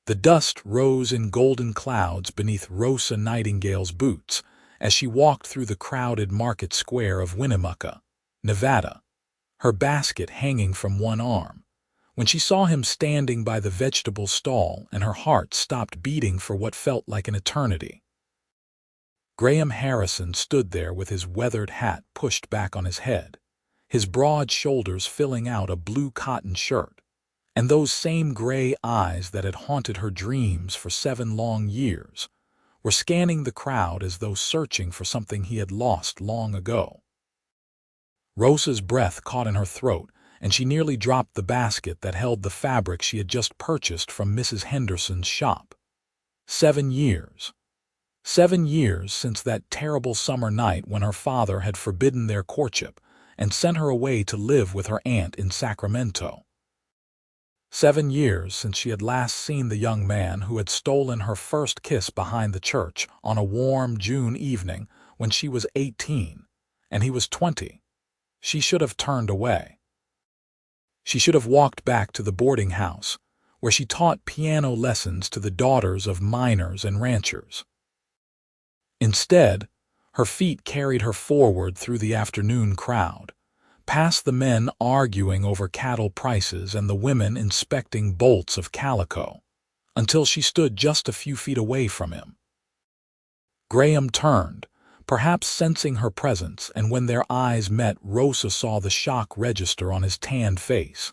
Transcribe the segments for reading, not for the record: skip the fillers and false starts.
The dust rose in golden clouds beneath Rosa Nightingale's boots as she walked through the crowded market square of Winnemucca, Nevada, her basket hanging from one arm, when she saw him standing by the vegetable stall and her heart stopped beating for what felt like an eternity. Graham Harrison stood there with his weathered hat pushed back on his head, his broad shoulders filling out a blue cotton shirt, and those same gray eyes that had haunted her dreams for 7 long years were scanning the crowd as though searching for something he had lost long ago. Rosa's breath caught in her throat, and she nearly dropped the basket that held the fabric she had just purchased from Mrs. Henderson's shop. 7 years. 7 years since that terrible summer night when her father had forbidden their courtship and sent her away to live with her aunt in Sacramento. 7 years since she had last seen the young man who had stolen her first kiss behind the church on a warm June evening when she was 18 and he was 20. She should have turned away. She should have walked back to the boarding house where she taught piano lessons to the daughters of miners and ranchers. Instead, her feet carried her forward through the afternoon crowd, past the men arguing over cattle prices and the women inspecting bolts of calico, until she stood just a few feet away from him. Graham turned, perhaps sensing her presence, and when their eyes met, Rosa saw the shock register on his tanned face.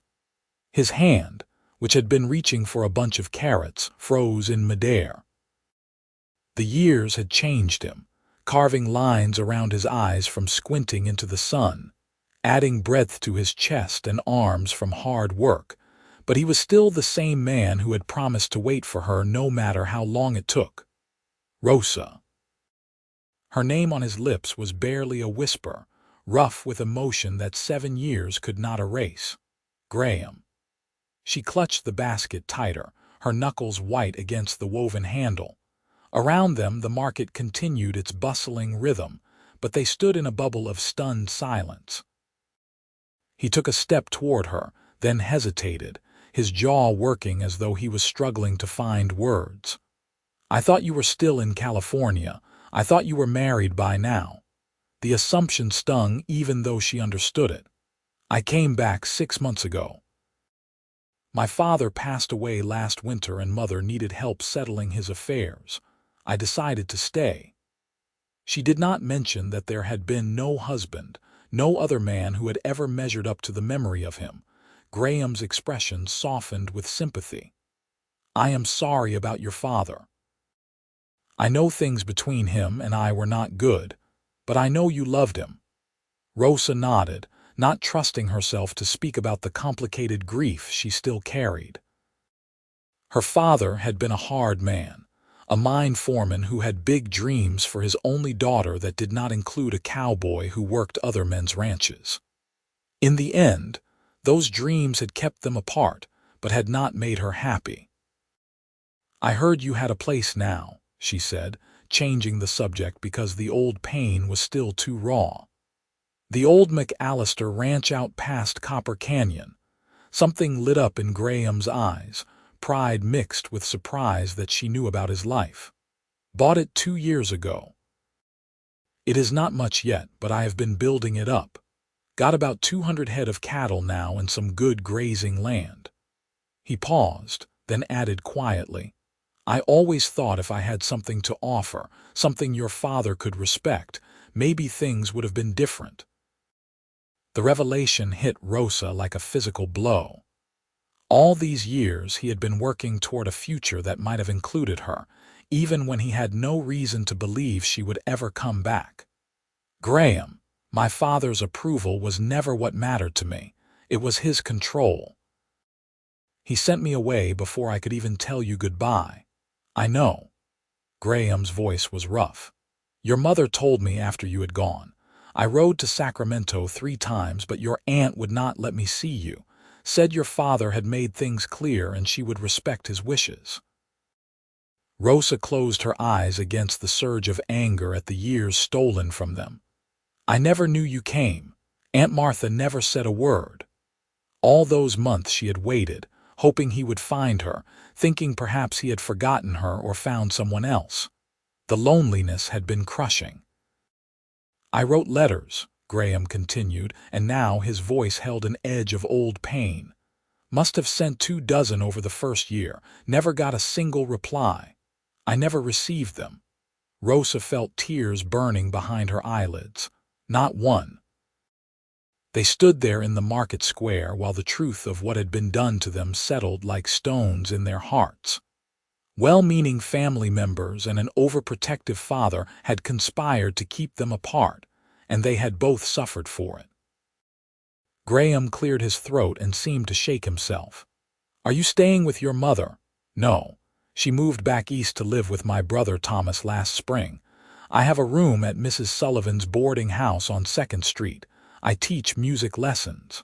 His hand, which had been reaching for a bunch of carrots, froze in midair. The years had changed him, carving lines around his eyes from squinting into the sun, adding breadth to his chest and arms from hard work, but he was still the same man who had promised to wait for her no matter how long it took. Rosa. Her name on his lips was barely a whisper, rough with emotion that 7 years could not erase. Graham. She clutched the basket tighter, her knuckles white against the woven handle. Around them the market continued its bustling rhythm, but they stood in a bubble of stunned silence. He took a step toward her, then hesitated, his jaw working as though he was struggling to find words. "I thought you were still in California. I thought you were married by now." The assumption stung even though she understood it. "I came back 6 months ago. My father passed away last winter and Mother needed help settling his affairs. I decided to stay." She did not mention that there had been no husband, no other man who had ever measured up to the memory of him. Graham's expression softened with sympathy. "I am sorry about your father. I know things between him and I were not good, but I know you loved him." Rosa nodded, not trusting herself to speak about the complicated grief she still carried. Her father had been a hard man, a mine foreman who had big dreams for his only daughter that did not include a cowboy who worked other men's ranches. In the end, those dreams had kept them apart, but had not made her happy. "I heard you had a place now," she said, changing the subject because the old pain was still too raw. "The old McAllister ranch out past Copper Canyon." Something lit up in Graham's eyes, pride mixed with surprise that she knew about his life. "Bought it 2 years ago. It is not much yet, but I have been building it up. Got about 200 head of cattle now and some good grazing land." He paused, then added quietly, "I always thought if I had something to offer, something your father could respect, maybe things would have been different." The revelation hit Rosa like a physical blow. All these years he had been working toward a future that might have included her, even when he had no reason to believe she would ever come back. "Graham, my father's approval was never what mattered to me. It was his control. He sent me away before I could even tell you goodbye." "I know." Graham's voice was rough. "Your mother told me after you had gone. I rode to Sacramento 3 times, but your aunt would not let me see you. Said your father had made things clear and she would respect his wishes." Rosa closed her eyes against the surge of anger at the years stolen from them. "I never knew you came. Aunt Martha never said a word." All those months she had waited, hoping he would find her, thinking perhaps he had forgotten her or found someone else. The loneliness had been crushing. "I wrote letters," Graham continued, and now his voice held an edge of old pain. "Must have sent 24 over the first year, never got a single reply. I never received them." Rosa felt tears burning behind her eyelids. Not one. They stood there in the market square while the truth of what had been done to them settled like stones in their hearts. Well-meaning family members and an overprotective father had conspired to keep them apart, and they had both suffered for it. Graham cleared his throat and seemed to shake himself. "Are you staying with your mother?" "No. She moved back east to live with my brother Thomas last spring. I have a room at Mrs. Sullivan's boarding house on 2nd Street. I teach music lessons.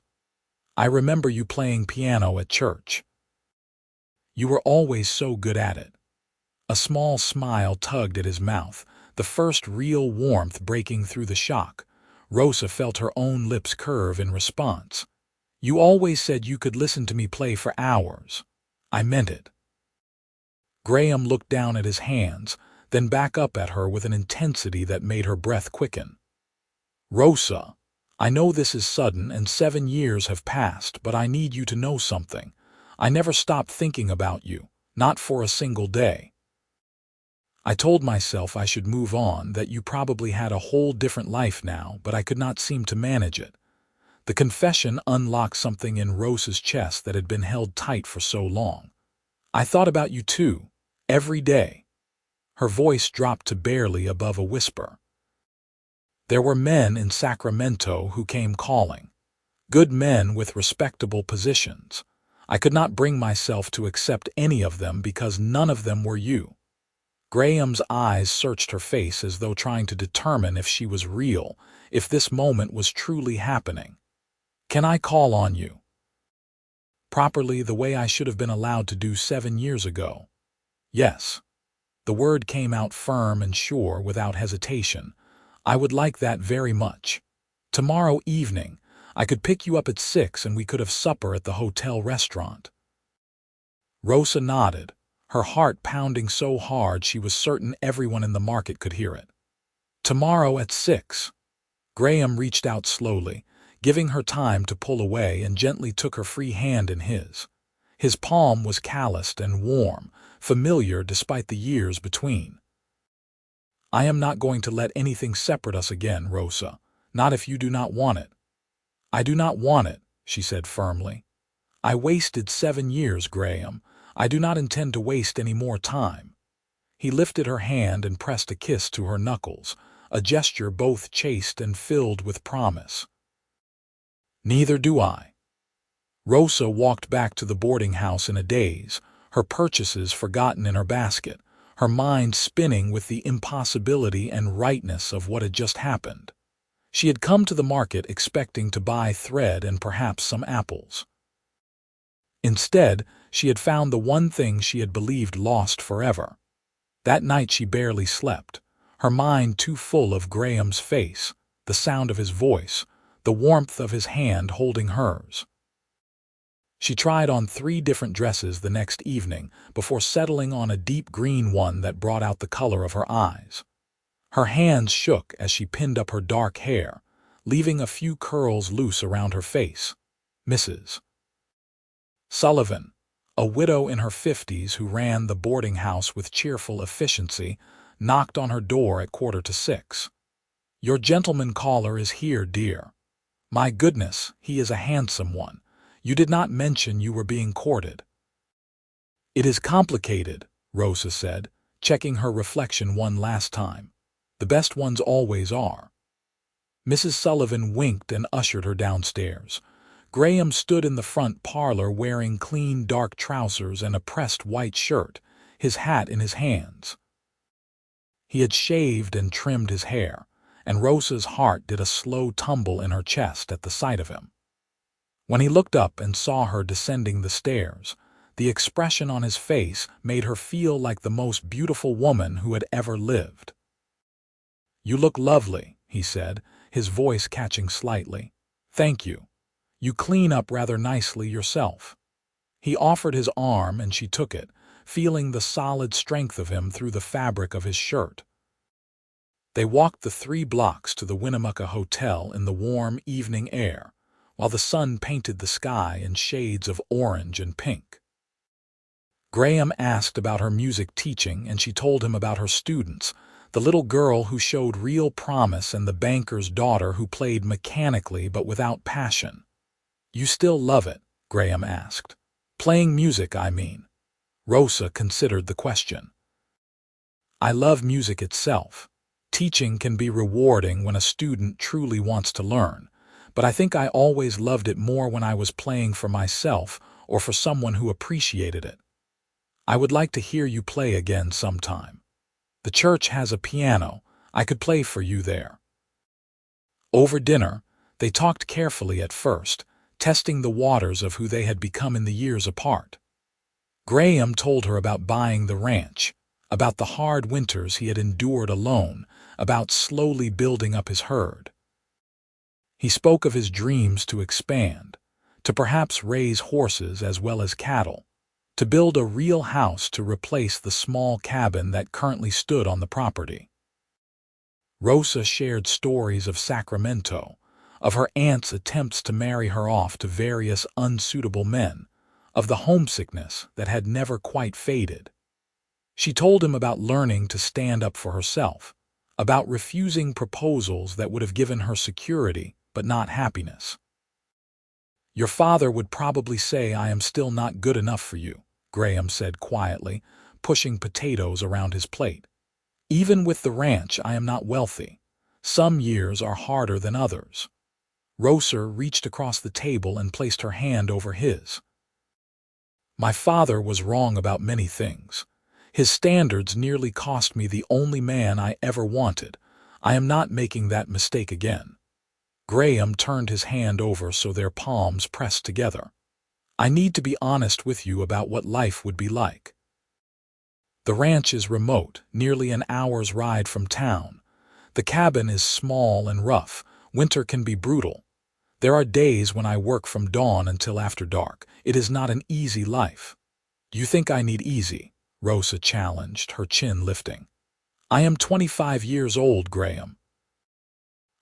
I remember you playing piano at church. You were always so good at it." A small smile tugged at his mouth, the first real warmth breaking through the shock. Rosa felt her own lips curve in response. "You always said you could listen to me play for hours." "I meant it." Graham looked down at his hands, then back up at her with an intensity that made her breath quicken. "Rosa, I know this is sudden and 7 years have passed, but I need you to know something. I never stopped thinking about you, not for a single day. I told myself I should move on, that you probably had a whole different life now, but I could not seem to manage it." The confession unlocked something in Rosa's chest that had been held tight for so long. "I thought about you too, every day." Her voice dropped to barely above a whisper. "There were men in Sacramento who came calling. Good men with respectable positions. I could not bring myself to accept any of them because none of them were you." Graham's eyes searched her face as though trying to determine if she was real, if this moment was truly happening. "Can I call on you properly the way I should have been allowed to do 7 years ago?" "Yes." The word came out firm and sure without hesitation. "I would like that very much. Tomorrow evening, I could pick you up at 6 and we could have supper at the hotel restaurant." Rosa nodded, her heart pounding so hard she was certain everyone in the market could hear it. "Tomorrow at 6. Graham reached out slowly, giving her time to pull away, and gently took her free hand in his. His palm was calloused and warm, familiar despite the years between. "I am not going to let anything separate us again, Rosa, not if you do not want it." "I do not want it," she said firmly. "I wasted 7 years, Graham. I do not intend to waste any more time." He lifted her hand and pressed a kiss to her knuckles, a gesture both chaste and filled with promise. "Neither do I." Rosa walked back to the boarding house in a daze, her purchases forgotten in her basket, her mind spinning with the impossibility and rightness of what had just happened. She had come to the market expecting to buy thread and perhaps some apples. Instead, she had found the one thing she had believed lost forever. That night she barely slept, her mind too full of Graham's face, the sound of his voice, the warmth of his hand holding hers. She tried on 3 different dresses the next evening before settling on a deep green one that brought out the color of her eyes. Her hands shook as she pinned up her dark hair, leaving a few curls loose around her face. Mrs. Sullivan, a widow in her 50s who ran the boarding house with cheerful efficiency, knocked on her door at 5:45. "Your gentleman caller is here, dear." "My goodness, he is a handsome one. You did not mention you were being courted." "It is complicated," Rosa said, checking her reflection one last time. "The best ones always are." Mrs. Sullivan winked and ushered her downstairs. Graham stood in the front parlor wearing clean dark trousers and a pressed white shirt, his hat in his hands. He had shaved and trimmed his hair, and Rosa's heart did a slow tumble in her chest at the sight of him. When he looked up and saw her descending the stairs, the expression on his face made her feel like the most beautiful woman who had ever lived. "You look lovely," he said, his voice catching slightly. "Thank you. You clean up rather nicely yourself." He offered his arm and she took it, feeling the solid strength of him through the fabric of his shirt. They walked the 3 blocks to the Winnemucca Hotel in the warm evening air, while the sun painted the sky in shades of orange and pink. Graham asked about her music teaching and she told him about her students, the little girl who showed real promise and the banker's daughter who played mechanically but without passion. "You still love it?" Graham asked. "Playing music, I mean." Rosa considered the question. "I love music itself. Teaching can be rewarding when a student truly wants to learn, but I think I always loved it more when I was playing for myself or for someone who appreciated it. I would like to hear you play again sometime. The church has a piano. I could play for you there." Over dinner, they talked carefully at first, testing the waters of who they had become in the years apart. Graham told her about buying the ranch, about the hard winters he had endured alone, about slowly building up his herd. He spoke of his dreams to expand, to perhaps raise horses as well as cattle, to build a real house to replace the small cabin that currently stood on the property. Rosa shared stories of Sacramento, of her aunt's attempts to marry her off to various unsuitable men, of the homesickness that had never quite faded. She told him about learning to stand up for herself, about refusing proposals that would have given her security but not happiness. "Your father would probably say I am still not good enough for you," Graham said quietly, pushing potatoes around his plate. "Even with the ranch, I am not wealthy. Some years are harder than others." Rosa reached across the table and placed her hand over his. "My father was wrong about many things. His standards nearly cost me the only man I ever wanted. I am not making that mistake again." Graham turned his hand over so their palms pressed together. "I need to be honest with you about what life would be like. The ranch is remote, nearly an hour's ride from town. The cabin is small and rough. Winter can be brutal. There are days when I work from dawn until after dark. It is not an easy life." "Do you think I need easy?" Rosa challenged, her chin lifting. "I am 25 years old, Graham.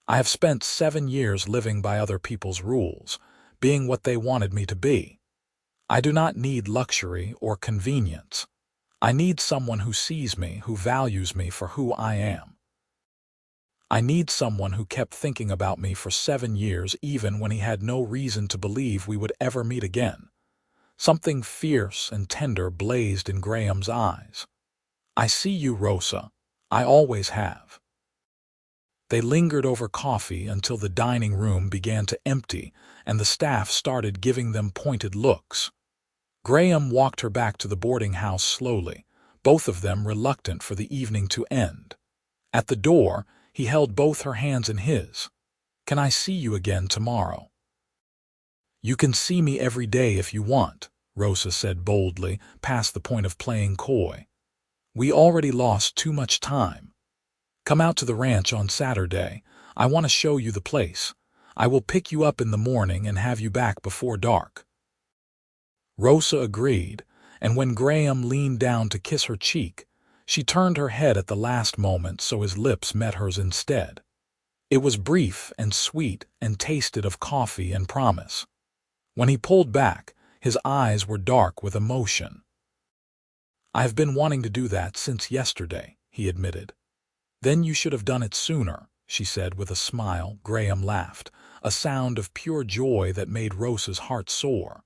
I have spent 7 years living by other people's rules, being what they wanted me to be. I do not need luxury or convenience. I need someone who sees me, who values me for who I am. I need someone who kept thinking about me for 7 years even when he had no reason to believe we would ever meet again." Something fierce and tender blazed in Graham's eyes. "I see you, Rosa. I always have." They lingered over coffee until the dining room began to empty and the staff started giving them pointed looks. Graham walked her back to the boarding house slowly, both of them reluctant for the evening to end. At the door, he held both her hands in his. "Can I see you again tomorrow?" "You can see me every day if you want," Rosa said boldly, past the point of playing coy. "We already lost too much time. Come out to the ranch on Saturday. I want to show you the place. I will pick you up in the morning and have you back before dark." Rosa agreed, and when Graham leaned down to kiss her cheek, she turned her head at the last moment so his lips met hers instead. It was brief and sweet and tasted of coffee and promise. When he pulled back, his eyes were dark with emotion. "I have been wanting to do that since yesterday," he admitted. "Then you should have done it sooner," she said with a smile. Graham laughed, a sound of pure joy that made Rosa's heart soar.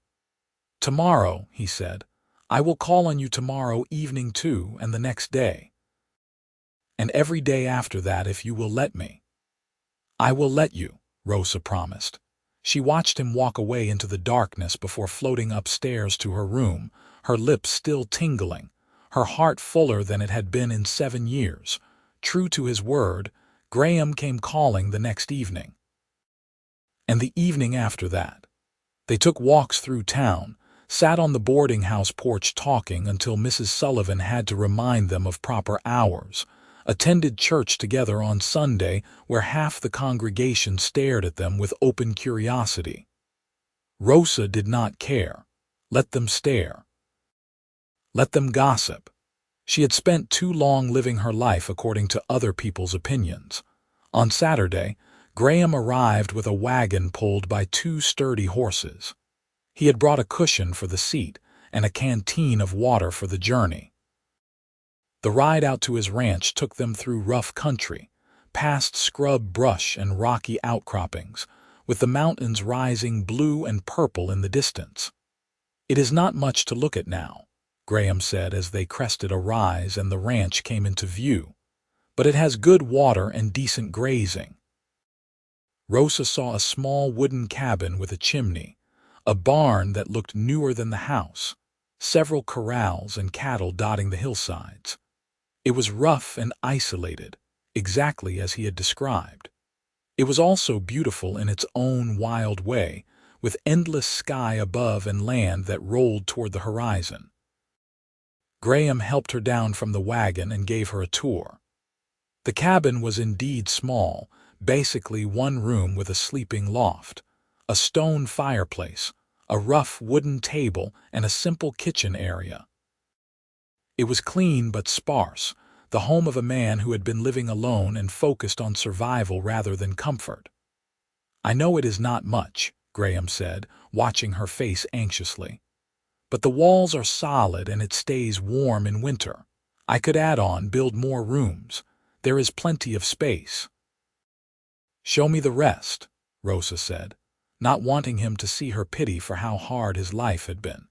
"Tomorrow," he said. "I will call on you tomorrow evening too, and the next day. And every day after that if you will let me." "I will let you," Rosa promised. She watched him walk away into the darkness before floating upstairs to her room, her lips still tingling, her heart fuller than it had been in 7 years. True to his word, Graham came calling the next evening. And the evening after that. They took walks through town, sat on the boarding house porch talking until Mrs. Sullivan had to remind them of proper hours, attended church together on Sunday where half the congregation stared at them with open curiosity. Rosa did not care. Let them stare. Let them gossip. She had spent too long living her life according to other people's opinions. On Saturday, Graham arrived with a wagon pulled by two sturdy horses. He had brought a cushion for the seat and a canteen of water for the journey. The ride out to his ranch took them through rough country, past scrub brush and rocky outcroppings, with the mountains rising blue and purple in the distance. "It is not much to look at now," Graham said as they crested a rise and the ranch came into view, "but it has good water and decent grazing." Rosa saw a small wooden cabin with a chimney, a barn that looked newer than the house, several corrals and cattle dotting the hillsides. It was rough and isolated, exactly as he had described. It was also beautiful in its own wild way, with endless sky above and land that rolled toward the horizon. Graham helped her down from the wagon and gave her a tour. The cabin was indeed small, basically one room with a sleeping loft, a stone fireplace, a rough wooden table, and a simple kitchen area. It was clean but sparse, the home of a man who had been living alone and focused on survival rather than comfort. "I know it is not much," Graham said, watching her face anxiously. "But the walls are solid and it stays warm in winter. I could add on, build more rooms. There is plenty of space." "Show me the rest," Rosa said, not wanting him to see her pity for how hard his life had been.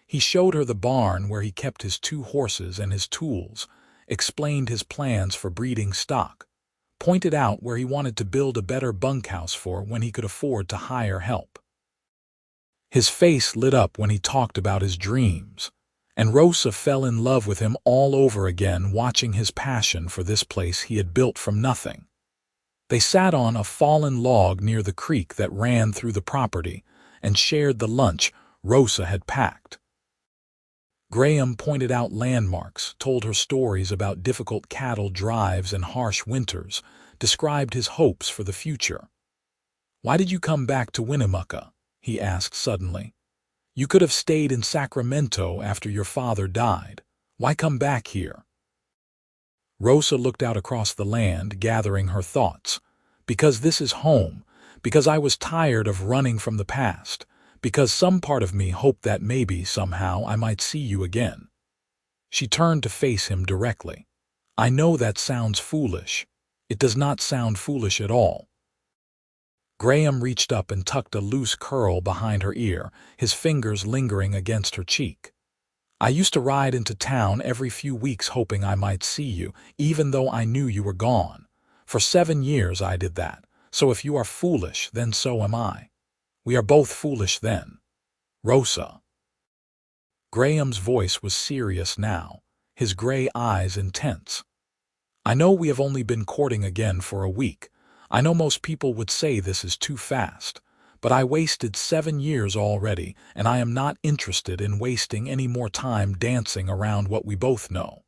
He showed her the barn where he kept his two horses and his tools, explained his plans for breeding stock, pointed out where he wanted to build a better bunkhouse for when he could afford to hire help. His face lit up when he talked about his dreams, and Rosa fell in love with him all over again, watching his passion for this place he had built from nothing. They sat on a fallen log near the creek that ran through the property and shared the lunch Rosa had packed. Graham pointed out landmarks, told her stories about difficult cattle drives and harsh winters, described his hopes for the future. "Why did you come back to Winnemucca?" he asked suddenly. "You could have stayed in Sacramento after your father died. Why come back here?" Rosa looked out across the land, gathering her thoughts. "Because this is home, because I was tired of running from the past, because some part of me hoped that maybe, somehow, I might see you again." She turned to face him directly. "I know that sounds foolish. It does not sound foolish at all." Graham reached up and tucked a loose curl behind her ear, his fingers lingering against her cheek. "I used to ride into town every few weeks hoping I might see you, even though I knew you were gone. For 7 years I did that, so if you are foolish, then so am I. We are both foolish then. Rosa." Graham's voice was serious now, his gray eyes intense. "I know we have only been courting again for a week. I know most people would say this is too fast. But I wasted 7 years already, and I am not interested in wasting any more time dancing around what we both know."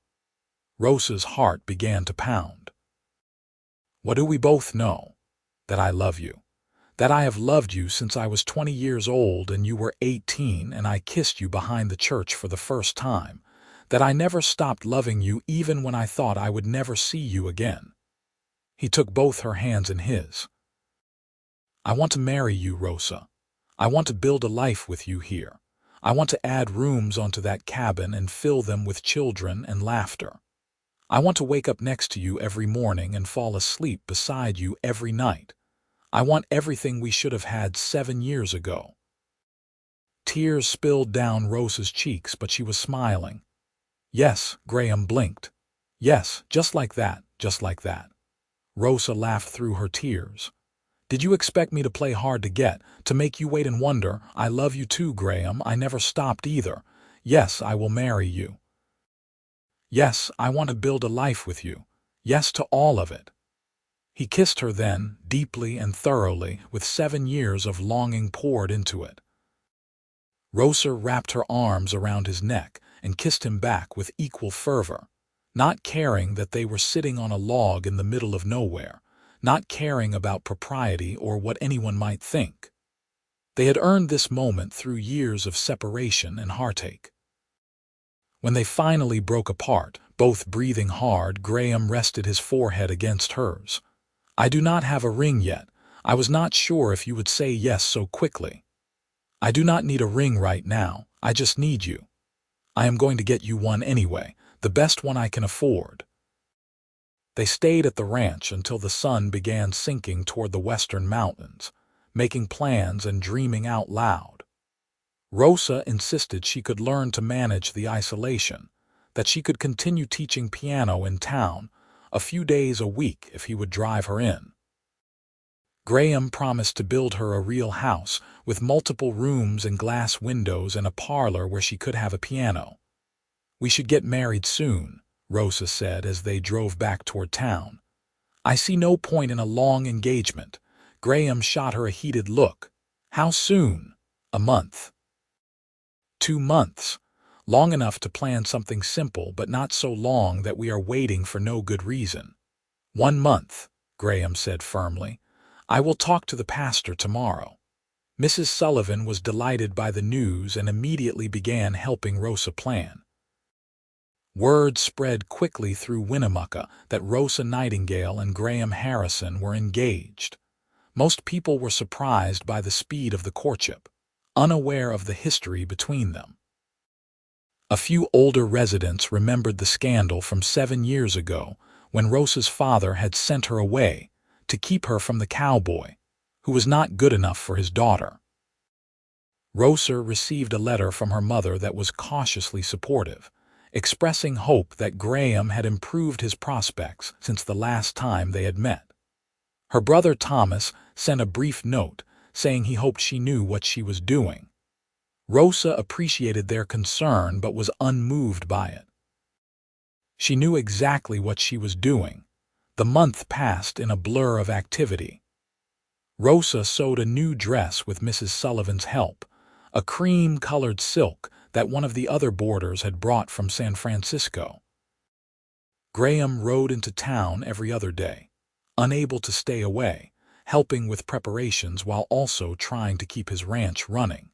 Rosa's heart began to pound. "What do we both know? That I love you. That I have loved you since I was 20 years old and you were 18 and I kissed you behind the church for the first time. That I never stopped loving you even when I thought I would never see you again." He took both her hands in his. "I want to marry you, Rosa. I want to build a life with you here. I want to add rooms onto that cabin and fill them with children and laughter. I want to wake up next to you every morning and fall asleep beside you every night. I want everything we should have had 7 years ago." Tears spilled down Rosa's cheeks, but she was smiling. "Yes," Graham blinked. "Yes, just like that, just like that." Rosa laughed through her tears. "Did you expect me to play hard to get, to make you wait and wonder? I love you too, Graham. I never stopped either. Yes, I will marry you. Yes, I want to build a life with you. Yes to all of it." He kissed her then, deeply and thoroughly, with 7 years of longing poured into it. Rosa wrapped her arms around his neck and kissed him back with equal fervor, not caring that they were sitting on a log in the middle of nowhere, not caring about propriety or what anyone might think. They had earned this moment through years of separation and heartache. When they finally broke apart, both breathing hard, Graham rested his forehead against hers. "I do not have a ring yet. I was not sure if you would say yes so quickly. I do not need a ring right now. I just need you. I am going to get you one anyway, the best one I can afford." They stayed at the ranch until the sun began sinking toward the western mountains, making plans and dreaming out loud. Rosa insisted she could learn to manage the isolation, that she could continue teaching piano in town, a few days a week if he would drive her in. Graham promised to build her a real house, with multiple rooms and glass windows and a parlor where she could have a piano. "We should get married soon," Rosa said as they drove back toward town. "I see no point in a long engagement." Graham shot her a heated look. "How soon?" "A month." 2 months. Long enough to plan something simple, but not so long that we are waiting for no good reason. 1 month, Graham said firmly. "I will talk to the pastor tomorrow." Mrs. Sullivan was delighted by the news and immediately began helping Rosa plan. Word spread quickly through Winnemucca that Rosa Nightingale and Graham Harrison were engaged. Most people were surprised by the speed of the courtship, unaware of the history between them. A few older residents remembered the scandal from 7 years ago when Rosa's father had sent her away to keep her from the cowboy, who was not good enough for his daughter. Rosa received a letter from her mother that was cautiously supportive, expressing hope that Graham had improved his prospects since the last time they had met. Her brother Thomas sent a brief note saying he hoped she knew what she was doing. Rosa appreciated their concern but was unmoved by it. She knew exactly what she was doing. The month passed in a blur of activity. Rosa sewed a new dress with Mrs. Sullivan's help, a cream-colored silk that one of the other boarders had brought from San Francisco. Graham rode into town every other day, unable to stay away, helping with preparations while also trying to keep his ranch running.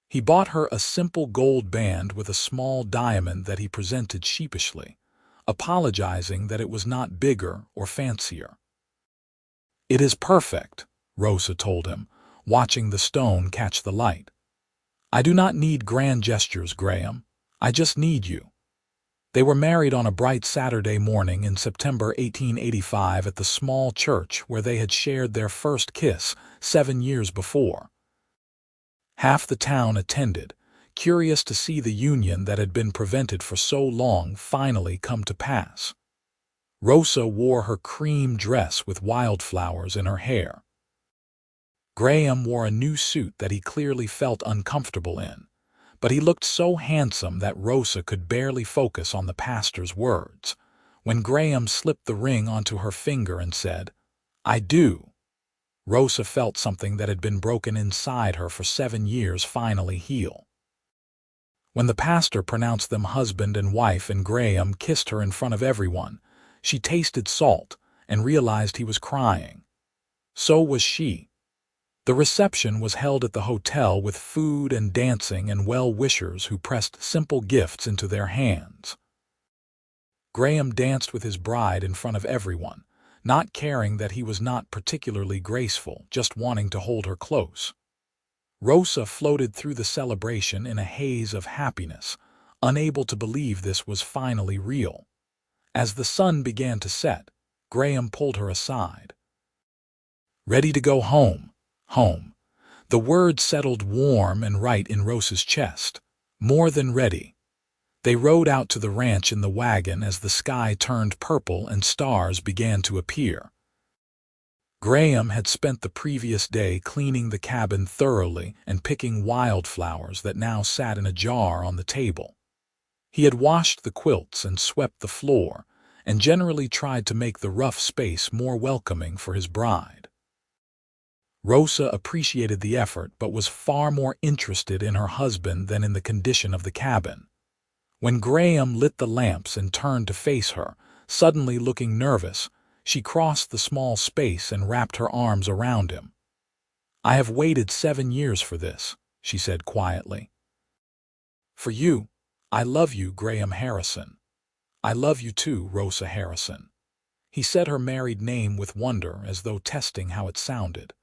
He bought her a simple gold band with a small diamond that he presented sheepishly, apologizing that it was not bigger or fancier. "It is perfect," Rosa told him, watching the stone catch the light. "I do not need grand gestures, Graham. I just need you." They were married on a bright Saturday morning in September 1885 at the small church where they had shared their first kiss 7 years before. Half the town attended, curious to see the union that had been prevented for so long finally come to pass. Rosa wore her cream dress with wildflowers in her hair. Graham wore a new suit that he clearly felt uncomfortable in, but he looked so handsome that Rosa could barely focus on the pastor's words. When Graham slipped the ring onto her finger and said, "I do," Rosa felt something that had been broken inside her for 7 years finally heal. When the pastor pronounced them husband and wife and Graham kissed her in front of everyone, she tasted salt and realized he was crying. So was she. The reception was held at the hotel with food and dancing and well-wishers who pressed simple gifts into their hands. Graham danced with his bride in front of everyone, not caring that he was not particularly graceful, just wanting to hold her close. Rosa floated through the celebration in a haze of happiness, unable to believe this was finally real. As the sun began to set, Graham pulled her aside. "Ready to go home, home." The word settled warm and right in Rosa's chest. More than ready. They rode out to the ranch in the wagon as the sky turned purple and stars began to appear. Graham had spent the previous day cleaning the cabin thoroughly and picking wildflowers that now sat in a jar on the table. He had washed the quilts and swept the floor, and generally tried to make the rough space more welcoming for his bride. Rosa appreciated the effort but was far more interested in her husband than in the condition of the cabin. When Graham lit the lamps and turned to face her, suddenly looking nervous, she crossed the small space and wrapped her arms around him. "I have waited 7 years for this," she said quietly. "For you. I love you, Graham Harrison." "I love you too, Rosa Harrison." He said her married name with wonder, as though testing how it sounded.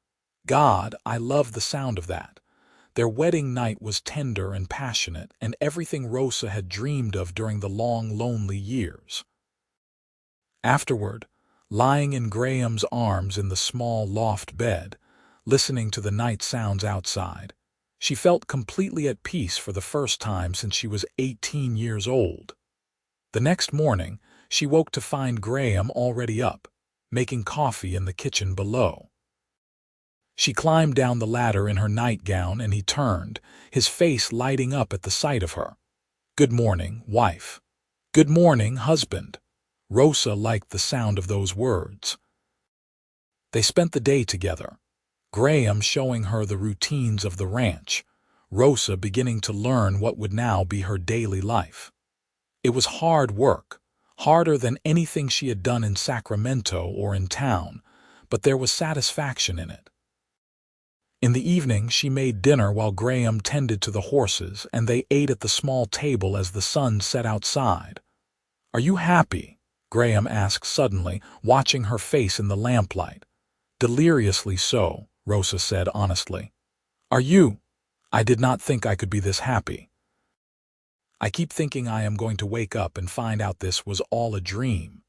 God, I loved the sound of that. Their wedding night was tender and passionate, and everything Rosa had dreamed of during the long, lonely years. Afterward, lying in Graham's arms in the small loft bed, listening to the night sounds outside, she felt completely at peace for the first time since she was 18 years old. The next morning, she woke to find Graham already up, making coffee in the kitchen below. She climbed down the ladder in her nightgown, and he turned, his face lighting up at the sight of her. "Good morning, wife." "Good morning, husband." Rosa liked the sound of those words. They spent the day together, Graham showing her the routines of the ranch, Rosa beginning to learn what would now be her daily life. It was hard work, harder than anything she had done in Sacramento or in town, but there was satisfaction in it. In the evening, she made dinner while Graham tended to the horses, and they ate at the small table as the sun set outside. "Are you happy?" Graham asked suddenly, watching her face in the lamplight. "Deliriously so," Rosa said honestly. "Are you? I did not think I could be this happy. I keep thinking I am going to wake up and find out this was all a dream."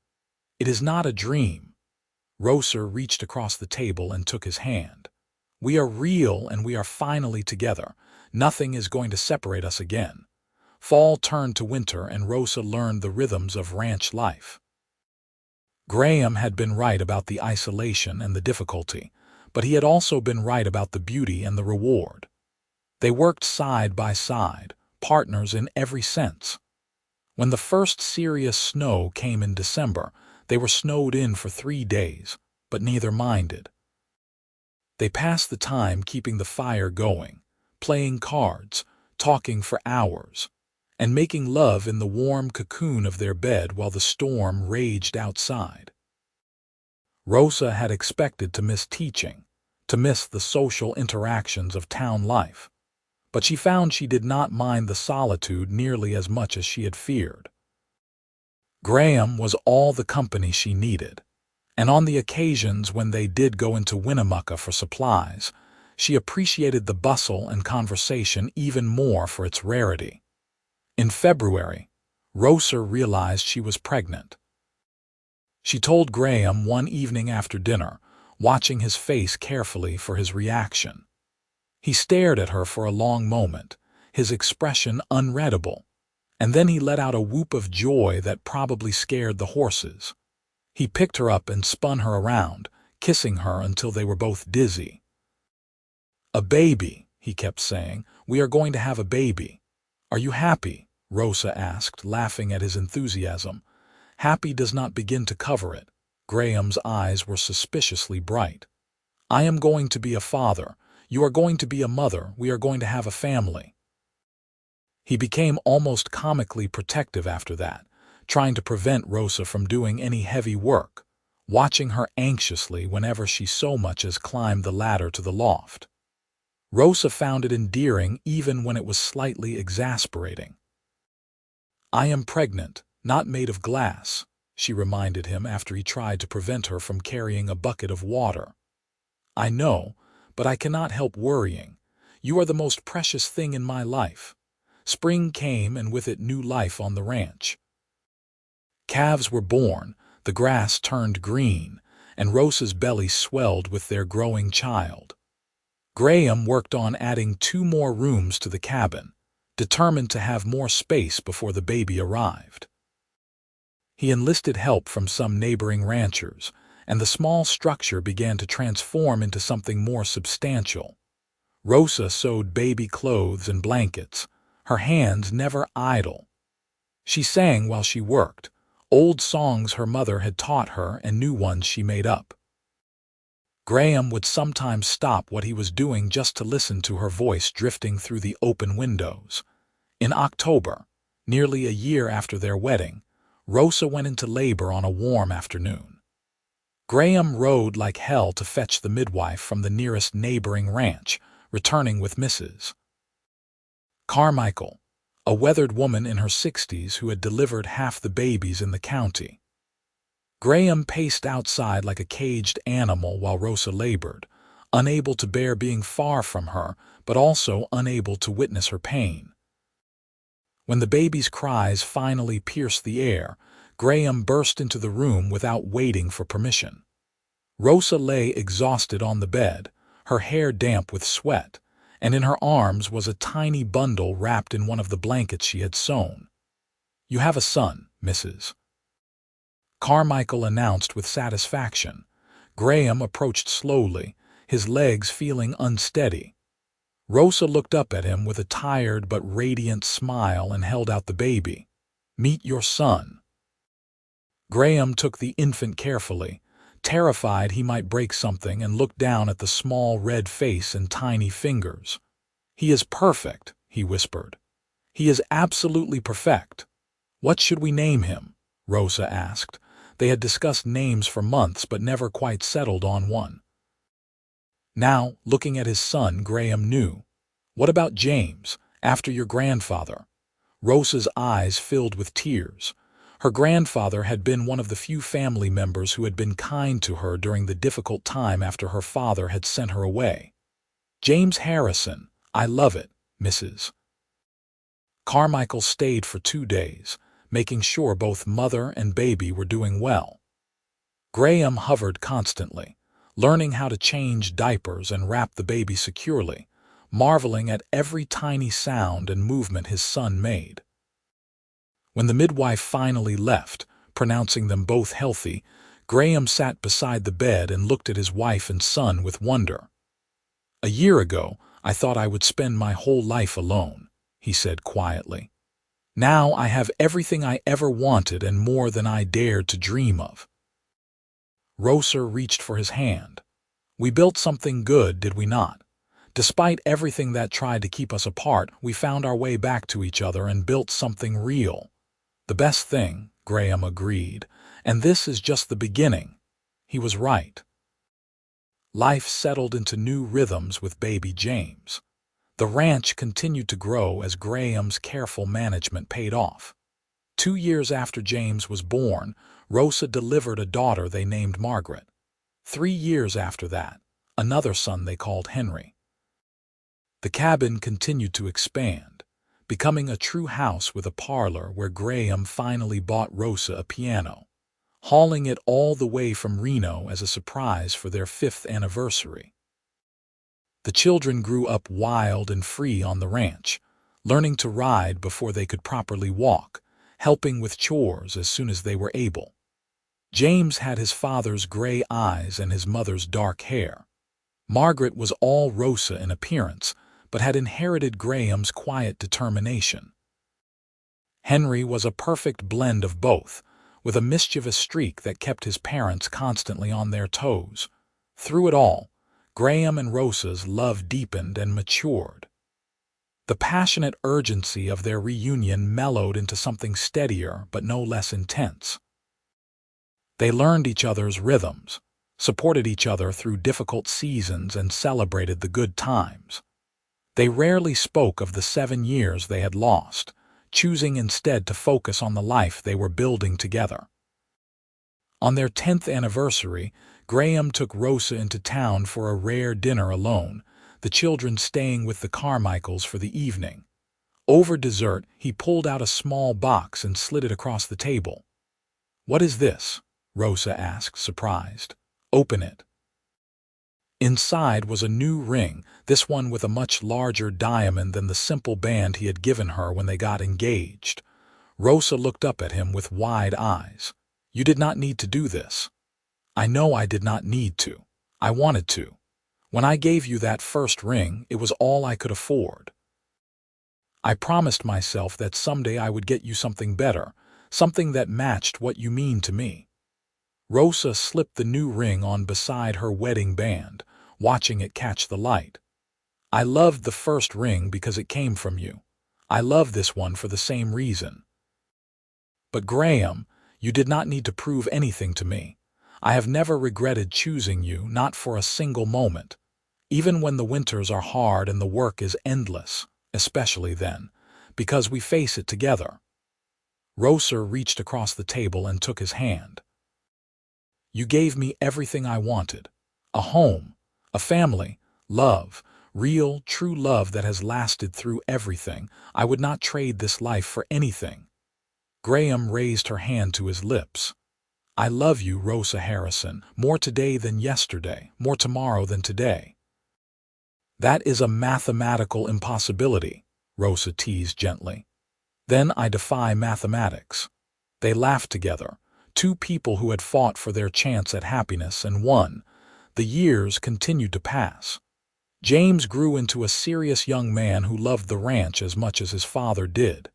"It is not a dream." Rosa reached across the table and took his hand. "We are real, and we are finally together. Nothing is going to separate us again." Fall turned to winter, and Rosa learned the rhythms of ranch life. Graham had been right about the isolation and the difficulty, but he had also been right about the beauty and the reward. They worked side by side, partners in every sense. When the first serious snow came in December, they were snowed in for 3 days, but neither minded. They passed the time keeping the fire going, playing cards, talking for hours, and making love in the warm cocoon of their bed while the storm raged outside. Rosa had expected to miss teaching, to miss the social interactions of town life, but she found she did not mind the solitude nearly as much as she had feared. Graham was all the company she needed, and on the occasions when they did go into Winnemucca for supplies, she appreciated the bustle and conversation even more for its rarity. In February, Rosa realized she was pregnant. She told Graham one evening after dinner, watching his face carefully for his reaction. He stared at her for a long moment, his expression unreadable, and then he let out a whoop of joy that probably scared the horses. He picked her up and spun her around, kissing her until they were both dizzy. "A baby," he kept saying. "We are going to have a baby." "Are you happy?" Rosa asked, laughing at his enthusiasm. Happy does not begin to cover it. Graham's eyes were suspiciously bright. "I am going to be a father. You are going to be a mother. We are going to have a family." He became almost comically protective after that, trying to prevent Rosa from doing any heavy work, watching her anxiously whenever she so much as climbed the ladder to the loft. Rosa found it endearing even when it was slightly exasperating. "I am pregnant, not made of glass," she reminded him after he tried to prevent her from carrying a bucket of water. "I know, but I cannot help worrying. You are the most precious thing in my life." Spring came, and with it new life on the ranch. Calves were born, the grass turned green, and Rosa's belly swelled with their growing child. Graham worked on adding 2 more rooms to the cabin, determined to have more space before the baby arrived. He enlisted help from some neighboring ranchers, and the small structure began to transform into something more substantial. Rosa sewed baby clothes and blankets, her hands never idle. She sang while she worked, old songs her mother had taught her and new ones she made up. Graham would sometimes stop what he was doing just to listen to her voice drifting through the open windows. In October, nearly a year after their wedding, Rosa went into labor on a warm afternoon. Graham rode like hell to fetch the midwife from the nearest neighboring ranch, returning with Mrs. Carmichael, a weathered woman in her 60s who had delivered half the babies in the county. Graham paced outside like a caged animal while Rosa labored, unable to bear being far from her, but also unable to witness her pain. When the baby's cries finally pierced the air, Graham burst into the room without waiting for permission. Rosa lay exhausted on the bed, her hair damp with sweat, and in her arms was a tiny bundle wrapped in one of the blankets she had sewn. "You have a son, Mrs. Carmichael announced with satisfaction. Graham approached slowly, his legs feeling unsteady. Rosa looked up at him with a tired but radiant smile and held out the baby. "Meet your son." Graham took the infant carefully, terrified he might break something, and looked down at the small red face and tiny fingers. "He is perfect," he whispered. "He is absolutely perfect." "What should we name him?" Rosa asked. They had discussed names for months but never quite settled on one. Now, looking at his son, Graham knew. "What about James, after your grandfather?" Rosa's eyes filled with tears. Her grandfather had been one of the few family members who had been kind to her during the difficult time after her father had sent her away. "James Harrison, I love it, Mrs. Carmichael stayed for 2 days, making sure both mother and baby were doing well. Graham hovered constantly, learning how to change diapers and wrap the baby securely, marveling at every tiny sound and movement his son made. When the midwife finally left, pronouncing them both healthy, Graham sat beside the bed and looked at his wife and son with wonder. "A year ago, I thought I would spend my whole life alone," he said quietly. "Now I have everything I ever wanted and more than I dared to dream of." Rosa reached for his hand. "We built something good, did we not? Despite everything that tried to keep us apart, we found our way back to each other and built something real." "The best thing," Graham agreed, "and this is just the beginning." He was right. Life settled into new rhythms with baby James. The ranch continued to grow as Graham's careful management paid off. 2 years after James was born, Rosa delivered a daughter they named Margaret. 3 years after that, another son they called Henry. The cabin continued to expand, becoming a true house with a parlor where Graham finally bought Rosa a piano, hauling it all the way from Reno as a surprise for their 5th anniversary. The children grew up wild and free on the ranch, learning to ride before they could properly walk, helping with chores as soon as they were able. James had his father's gray eyes and his mother's dark hair. Margaret was all Rosa in appearance, but had inherited Graham's quiet determination. Henry was a perfect blend of both, with a mischievous streak that kept his parents constantly on their toes. Through it all, Graham and Rosa's love deepened and matured. The passionate urgency of their reunion mellowed into something steadier but no less intense. They learned each other's rhythms, supported each other through difficult seasons, and celebrated the good times. They rarely spoke of the 7 years they had lost, choosing instead to focus on the life they were building together. On their 10th anniversary, Graham took Rosa into town for a rare dinner alone, the children staying with the Carmichaels for the evening. Over dessert, he pulled out a small box and slid it across the table. "What is this?" Rosa asked, surprised. "Open it." Inside was a new ring, this one with a much larger diamond than the simple band he had given her when they got engaged. Rosa looked up at him with wide eyes. "You did not need to do this." "I know I did not need to. I wanted to. When I gave you that first ring, it was all I could afford. I promised myself that someday I would get you something better, something that matched what you mean to me." Rosa slipped the new ring on beside her wedding band, watching it catch the light. "I loved the first ring because it came from you. I love this one for the same reason." "But Graham, you did not need to prove anything to me. I have never regretted choosing you, not for a single moment. Even when the winters are hard and the work is endless, especially then, because we face it together." Rosa reached across the table and took his hand. "You gave me everything I wanted. A home, a family, love, real, true love that has lasted through everything. I would not trade this life for anything." Graham raised her hand to his lips. "I love you, Rosa Harrison, more today than yesterday, more tomorrow than today." "That is a mathematical impossibility," Rosa teased gently. "Then I defy mathematics." They laughed together, two people who had fought for their chance at happiness and won. The years continued to pass. James grew into a serious young man who loved the ranch as much as his father did.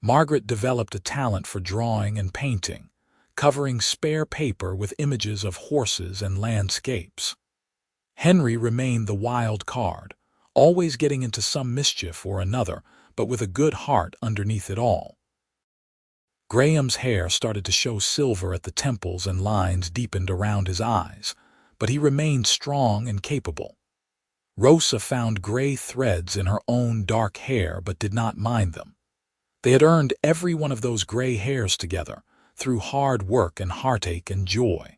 Margaret developed a talent for drawing and painting, covering spare paper with images of horses and landscapes. Henry remained the wild card, always getting into some mischief or another, but with a good heart underneath it all. Graham's hair started to show silver at the temples and lines deepened around his eyes, but he remained strong and capable. Rosa found gray threads in her own dark hair but did not mind them. They had earned every one of those gray hairs together, through hard work and heartache and joy.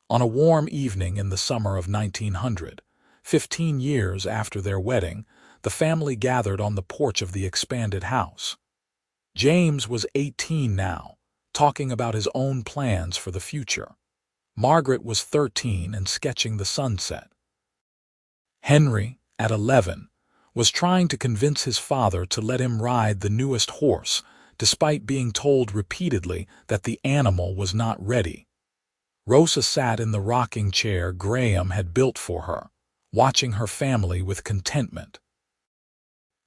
On a warm evening in the summer of 1900, 15 years after their wedding, the family gathered on the porch of the expanded house. James was 18 now, talking about his own plans for the future. Margaret was 13 and sketching the sunset. Henry, at 11, was trying to convince his father to let him ride the newest horse, despite being told repeatedly that the animal was not ready. Rosa sat in the rocking chair Graham had built for her, watching her family with contentment.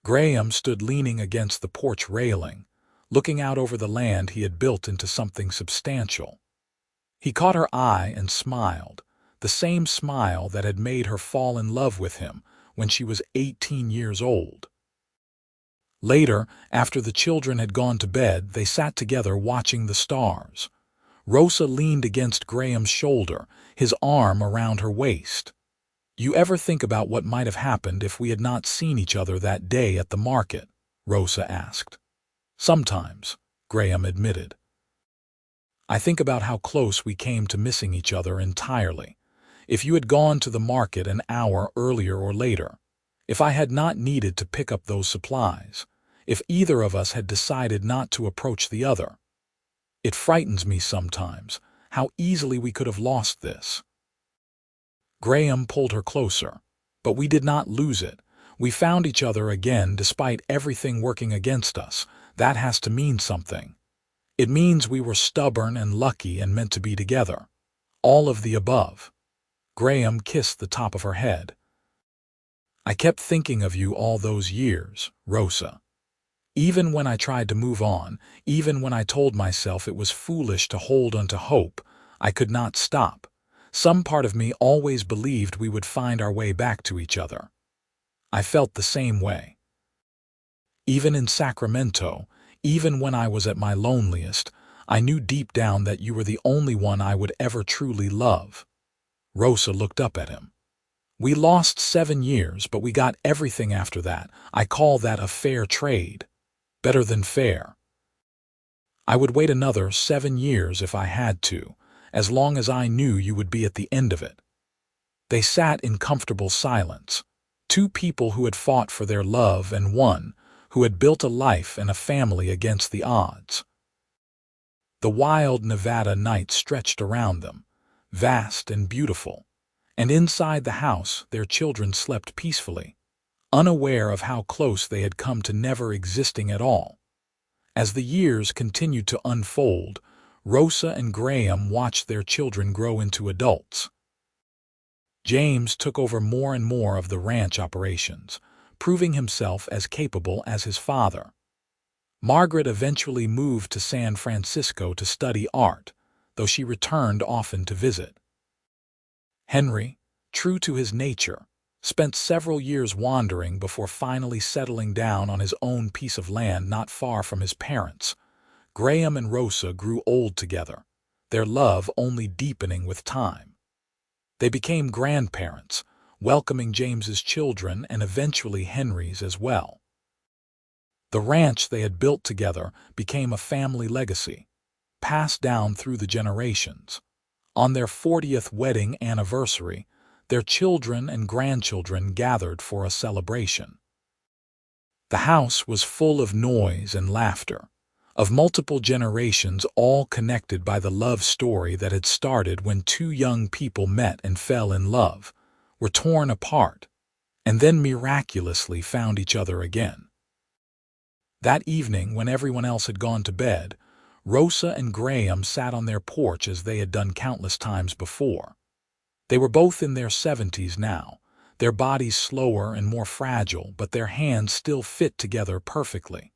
Graham stood leaning against the porch railing, looking out over the land he had built into something substantial. He caught her eye and smiled, the same smile that had made her fall in love with him when she was 18 years old. Later, after the children had gone to bed, they sat together watching the stars. Rosa leaned against Graham's shoulder, his arm around her waist. "You ever think about what might have happened if we had not seen each other that day at the market?" Rosa asked. "Sometimes," Graham admitted. "I think about how close we came to missing each other entirely. If you had gone to the market an hour earlier or later, if I had not needed to pick up those supplies, if either of us had decided not to approach the other. It frightens me sometimes how easily we could have lost this." Graham pulled her closer, but we did not lose it. We found each other again despite everything working against us. That has to mean something. It means we were stubborn and lucky and meant to be together. All of the above. Graham kissed the top of her head. "I kept thinking of you all those years, Rosa. Even when I tried to move on, even when I told myself it was foolish to hold on to hope, I could not stop. Some part of me always believed we would find our way back to each other. I felt the same way. Even in Sacramento, even when I was at my loneliest, I knew deep down that you were the only one I would ever truly love." Rosa looked up at him. "We lost 7 years, but we got everything after that. I call that a fair trade. Better than fair. I would wait another 7 years if I had to, as long as I knew you would be at the end of it." They sat in comfortable silence, two people who had fought for their love and won, who had built a life and a family against the odds. The wild Nevada night stretched around them, vast and beautiful, and inside the house their children slept peacefully, unaware of how close they had come to never existing at all. As the years continued to unfold, Rosa and Graham watched their children grow into adults. James took over more and more of the ranch operations, proving himself as capable as his father. Margaret eventually moved to San Francisco to study art, though she returned often to visit. Henry, true to his nature, spent several years wandering before finally settling down on his own piece of land not far from his parents. Graham and Rosa grew old together, their love only deepening with time. They became grandparents, welcoming James's children and eventually Henry's as well. The ranch they had built together became a family legacy, passed down through the generations. On their 40th wedding anniversary, their children and grandchildren gathered for a celebration. The house was full of noise and laughter, of multiple generations all connected by the love story that had started when two young people met and fell in love, were torn apart, and then miraculously found each other again. That evening, when everyone else had gone to bed, Rosa and Graham sat on their porch as they had done countless times before. They were both in their 70s now, their bodies slower and more fragile, but their hands still fit together perfectly.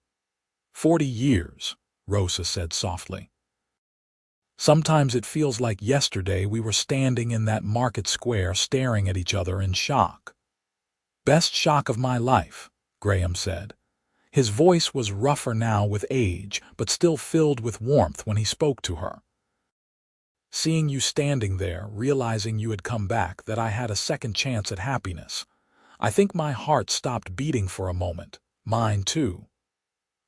40 years, Rosa said softly. Sometimes it feels like yesterday we were standing in that market square staring at each other in shock. Best shock of my life, Graham said. His voice was rougher now with age, but still filled with warmth when he spoke to her. Seeing you standing there, realizing you had come back, that I had a second chance at happiness. I think my heart stopped beating for a moment. Mine too.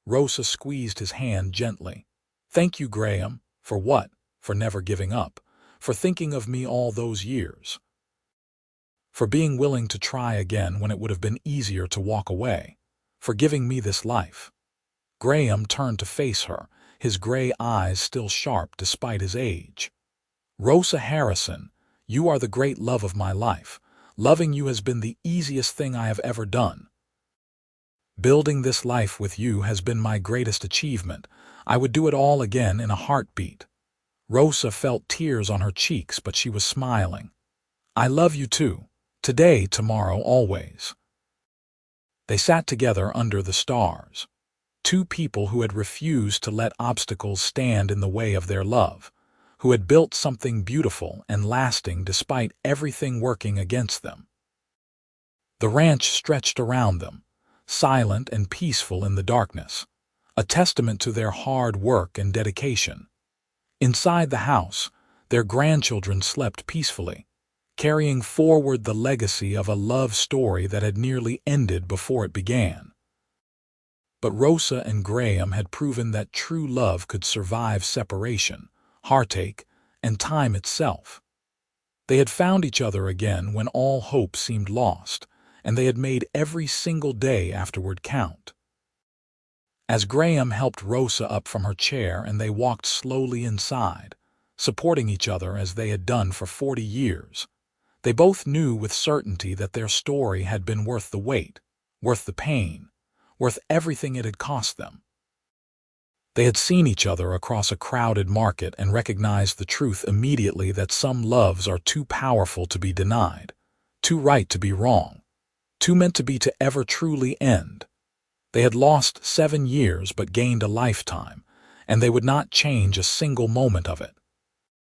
Rosa squeezed his hand gently. Thank you, Graham. For what? For never giving up. For thinking of me all those years. For being willing to try again when it would have been easier to walk away. For giving me this life. Graham turned to face her, his gray eyes still sharp despite his age. Rosa Harrison, you are the great love of my life. Loving you has been the easiest thing I have ever done. Building this life with you has been my greatest achievement. I would do it all again in a heartbeat. Rosa felt tears on her cheeks, but she was smiling. I love you too. Today, tomorrow, always. They sat together under the stars. Two people who had refused to let obstacles stand in the way of their love, who had built something beautiful and lasting despite everything working against them. The ranch stretched around them, silent and peaceful in the darkness, a testament to their hard work and dedication. Inside the house, their grandchildren slept peacefully, carrying forward the legacy of a love story that had nearly ended before it began. But Rosa and Graham had proven that true love could survive separation, heartache, and time itself. They had found each other again when all hope seemed lost, and they had made every single day afterward count. As Graham helped Rosa up from her chair and they walked slowly inside, supporting each other as they had done for 40 years, they both knew with certainty that their story had been worth the wait, worth the pain, worth everything it had cost them. They had seen each other across a crowded market and recognized the truth immediately that some loves are too powerful to be denied, too right to be wrong, too meant to be to ever truly end. They had lost 7 years but gained a lifetime, and they would not change a single moment of it.